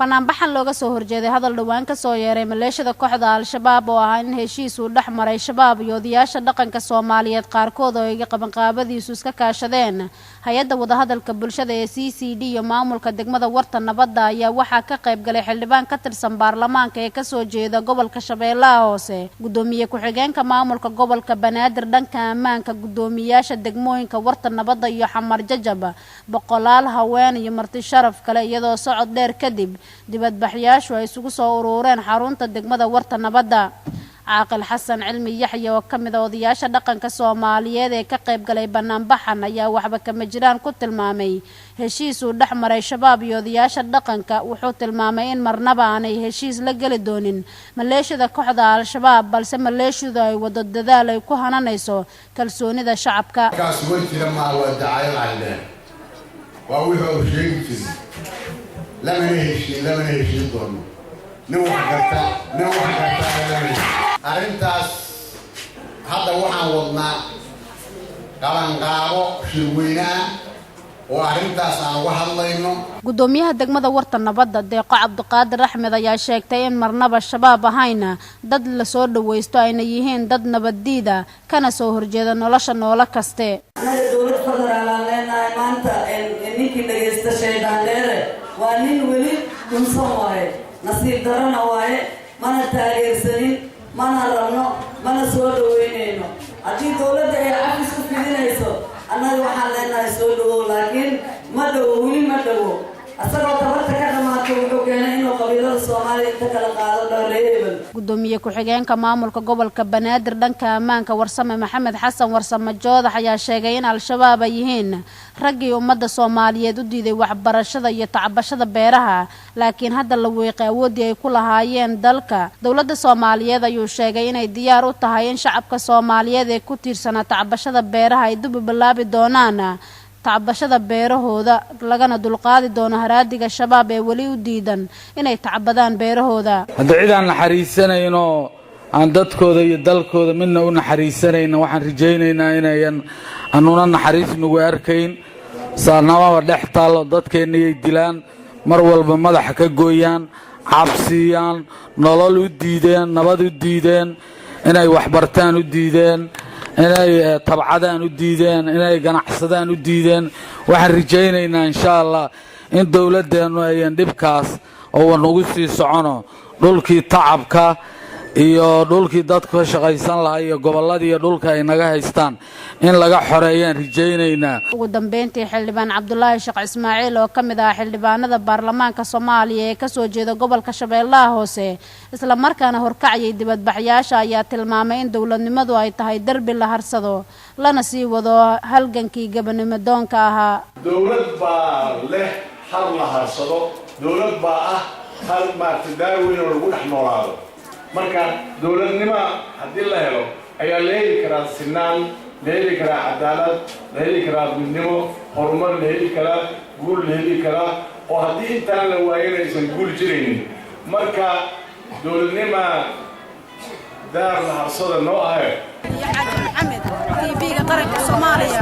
banaanbaxan looga soo horjeeday hadal dhawaan ka soo yeeray maleeshiyada kooxda al-shabaab oo ah in heshiis uu dhex maray shabaab iyo odayaasha dhaqanka Soomaaliyeed qaarkood oo ay qabanqaabadiisu iska kaashadeen hay'adda wadahadalka bulshada ee CCD iyo maamulka degmada Warta Nabadda ayaa waxaa ka qayb galay xildhibaan ka tirsan baarlamaanka ee ka soo jeeda gobolka Shabeellaha Hoose gudoomiye ku-xigeenka maamulka gobolka Banaadir dhanka ammaanka gudoomiyaasha degmooyinka Warta Nabadda iyo Xamar Jajab boqolaal haween iyo marti sharaf kale iyadoo socod dheer kadib dibadbaxyaashu ay isugu soo urureen xarunta degmada Warta Nabadda caaqil xasan cilmi yaxya oo kamid ah odayaasha dhaqanka Soomaaliyeed ee ka qayb galay banaanbaxan ayaa waxba kama jiraan ku tilmaamay heshiis uu dhex maray shabaab iyo odayaasha dhaqanka wuxuu tilmaamay in marnaba aanay heshiis la gali doonin maleeshiyada kooxda al-shabaab balse maleeshiyadu ay wado dadaal ay ku hananayso kalsoonida shacabka kaas wajira ma wadacay caleen waa wuxuu sheegay لما نهشي دونه نوح قرطا أرنتاس هذا وحن وضنا قالن قابو شروينا وأرنتاس أنا وحلينه gudoomiyaha degmada Warta Nabadda Deeqo Cabdiqaadir Axmed ayaa sheegtay in marnaba shabaab ahayna dad la soo dhaweysto ayna yihiin dad nabadiida kana soo horjeeda nolosha noola kaste dowlad federaalna maanta ninkii dhageysta sheedan leere waa nin weli kunsan waaye nasiib darana waaye mana taageersanin mana rabno mana soo dhaweynayno haddii dowladda ay cafis u fidinayso annaga waxaan leenahay soo dhawow laakiin ma dhawo weli ma dhawo asagoo tabarta ka dhamaatay wuxuu keenay inuu qabiilada Soomaaliya inta kala qaado dhowreeyay gudoomiye ku-xigeenka maamulka gobolka Banaadir dhanka ammaanka Warsame Maxamed Xasan Warsame Joodax ayaa sheegay in al-shabaab ay yihiin raggii ummadda Soomaaliyeed u diiday waxbarashada iyo tacbashada beeraha laakiin hadda la weeqay awoodii ay ku lahaayeen dalka dawladda Soomaaliyeed ayuu sheegay inay diyaar u tahay in shacabka Soomaaliyeed ee ku tiirsanaa tacbashada beeraha ay dib u bilaabi doonaan tacbashada beerahooda lagana dulqaadi doono haraadiga shabaab ee wali u diidan inay tacbadaan beerahooda hadda cid aan naxariisanayno aan dadkooda iyo dalkooda midna u naxariisanayna waxaan rajaynaynaa inayan anuna naxariis nagu arkayn saarnamaba dhex taalo dadkeena ay dilaan mar walba madaxa ka gooyaan cabsiyaan nolol u diideen nabad u diideen inay waxbartaan u diideen inay tabcadaan u diideen inay ganacsadaan u diideen waxaan rajaynaynaa insha Allah in dawladdeenu ayaan dhibkaas oo nagu sii socono dhulkii tacabka iyo dhulkii dadku ka shaqaysan lahaa iyo gobolladii iyo dhulka ay naga haystaan in laga xoreeyaan rajaynaynaa ugu dambeyntii xildhibaan Cabdullaahi Sheekh Ismaaciil oo kamid ah xildhibaanada baarlamaanka Soomaaliya ee ka soo jeeda gobolka Shabeellaha Hoose isla markaana horkacayay dibadbaxyaasha ayaa tilmaamay in dawladnimadu ay tahay darbi la harsado lana sii wado halgankii gabanimo doonka ahaa dawlad baa leh hal la harsado dawlad baa hal maartay weyn oo lagu dhex noolaado marka dawladnimo hadii la helo ayaa la heli karaa sinaan la heli karaa cadaalad la heli karaa midnimo horumar la heli karaa guul la heli karaa oo hadii intaan la waayinaysan guul jiraynin marka dawladnimo daar la harsada noo ahay Maxamed TV-ga qaranka Soomaaliya